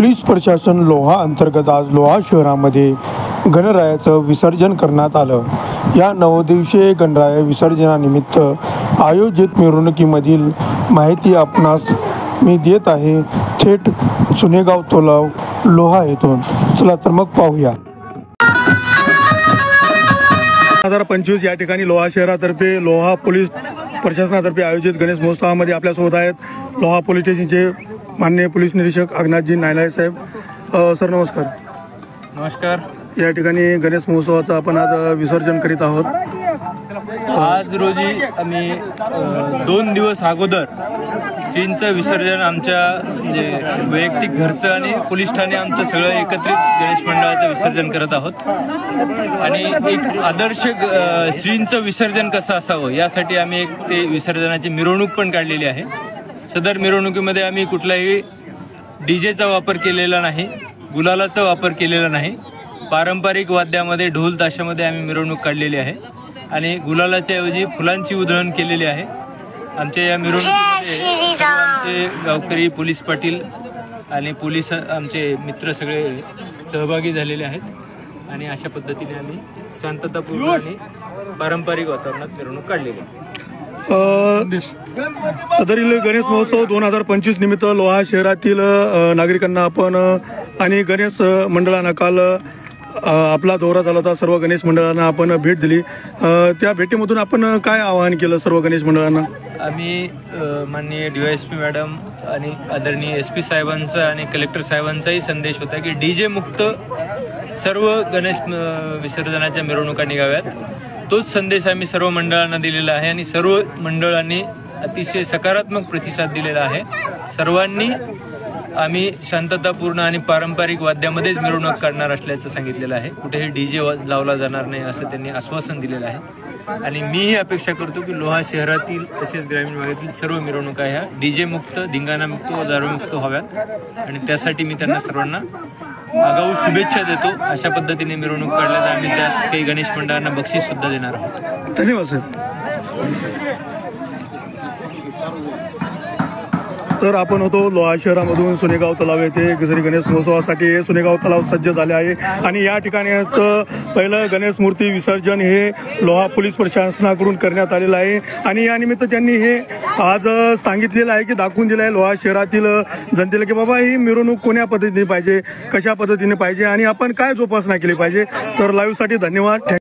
Police प्रशासन लोहा अंतर्गत आज लोहा शहरामध्ये गणरायाचं विसर्जन करण्यात आलं। या 9 दिवसीय गणराय विसर्जनानिमित्त आयोजित मिरवणुकीमधील माहिती आपणास मी देत आहे थेट सुनेगाव तलाव लोहा येथून। चला तर मग पाहूया। 2025 या ठिकाणी लोहा शहरातर्फे लोहा पोलीस प्रशासनातर्फे आयोजित गणेश महोत्सवामध्ये आपल्यासोबत आहेत लोहा पोलीस स्टेशनचे माननीय पोलीस निरीक्षक अग्नाथजी नायनाळे साहेब। सर नमस्कार। नमस्कार। या ठिकाणी गणेश महोत्सवाचं आपण आज विसर्जन करीत आहोत। आज रोजी आम्ही 2 दिवस अगोदर श्रींचं विसर्जन आमच्या म्हणजे वैयक्तिक घरचं आणि पोलीस ठाणे आमचं सगळं एकत्रित गणेश मंडळाचं विसर्जन करत आहोत आणि एक आदर्श श्रींचं विसर्जन कसं असावं यासाठी आम्ही एक ते विसर्जनाची मिरवणूक पण काढलेली आहे। सदर मिरवणुकीमध्ये आम्ही कुठलाही डीजेचा वापर केलेला नाही, गुलालाचा वापर केलेला नाही। पारंपरिक वाद्यामध्ये ढोल ताशामध्ये आम्ही मिरवणूक काढलेली आहे आणि गुलालाच्या ऐवजी फुलांची उधळण केलेली आहे। आमच्या या मिरवणुकीमध्ये आमचे गावकरी पोलीस पाटील आणि पोलीस आमचे मित्र सगळे सहभागी झालेले आहेत आणि अशा पद्धतीने आम्ही शांततापूर्ण आणि पारंपरिक वातावरणात मिरवणूक काढलेली आहे। सदरील गणेश महोत्सव 2025 निमित्त लोहा शहरातील नागरिकांना आपण आणि गणेश मंडळांना काल आपला दौरा झाला होता। सर्व गणेश मंडळांना आपण भेट दिली। त्या भेटीमधून आपण काय आवाहन केलं सर्व गणेश मंडळांना? आम्ही माननीय DYSP मॅडम आणि आदरणीय SP साहेबांचा आणि कलेक्टर साहेबांचाही संदेश होता की डीजे मुक्त सर्व गणेश विसर्जनाच्या मिरवणुका निघाव्यात। तोच संदेश आम्ही सर्व मंडळांना दिलेला आहे आणि सर्व मंडळांनी अतिशय सकारात्मक प्रतिसाद दिलेला आहे। सर्वांनी आम्ही शांततापूर्ण आणि पारंपरिक वाद्यामध्येच मिरवणूक काढणार असल्याचं सांगितलेलं आहे। कुठेही डीजे लावला जाणार नाही असं त्यांनी आश्वासन दिलेलं आहे आणि मीही अपेक्षा करतो की लोहा शहरातील तसेच ग्रामीण भागातील सर्व मिरवणुका ह्या डीजे मुक्त, धिंगाणा मुक्त व दारूमुक्त व्हाव्यात आणि त्यासाठी मी त्यांना सर्वांना आगाऊ शुभेच्छा देतो। अशा पद्धतीने मिरवणूक काढल्यास आम्ही त्यात काही गणेश मंडळांना बक्षीस सुद्धा देणार आहोत। धन्यवाद सर। तर आपण होतो लोहा शहरामधून सुनेगाव तलाव येथे गजरी गणेश महोत्सवासाठी सुनेगाव तलाव सज्ज झाले आहे आणि या ठिकाणी पहिलं गणेश मूर्ती विसर्जन हे लोहा पोलीस प्रशासनाकडून करण्यात आलेलं आहे आणि या निमित्त त्यांनी हे आज सांगितलेलं आहे की दाखवून दिलं आहे लोहा शहरातील जनतेला की बाबा ही मिरवणूक कोण्या पद्धतीने पाहिजे, कशा पद्धतीने पाहिजे आणि आपण काय जोपासना केली पाहिजे। तर लाईव्हसाठी धन्यवाद।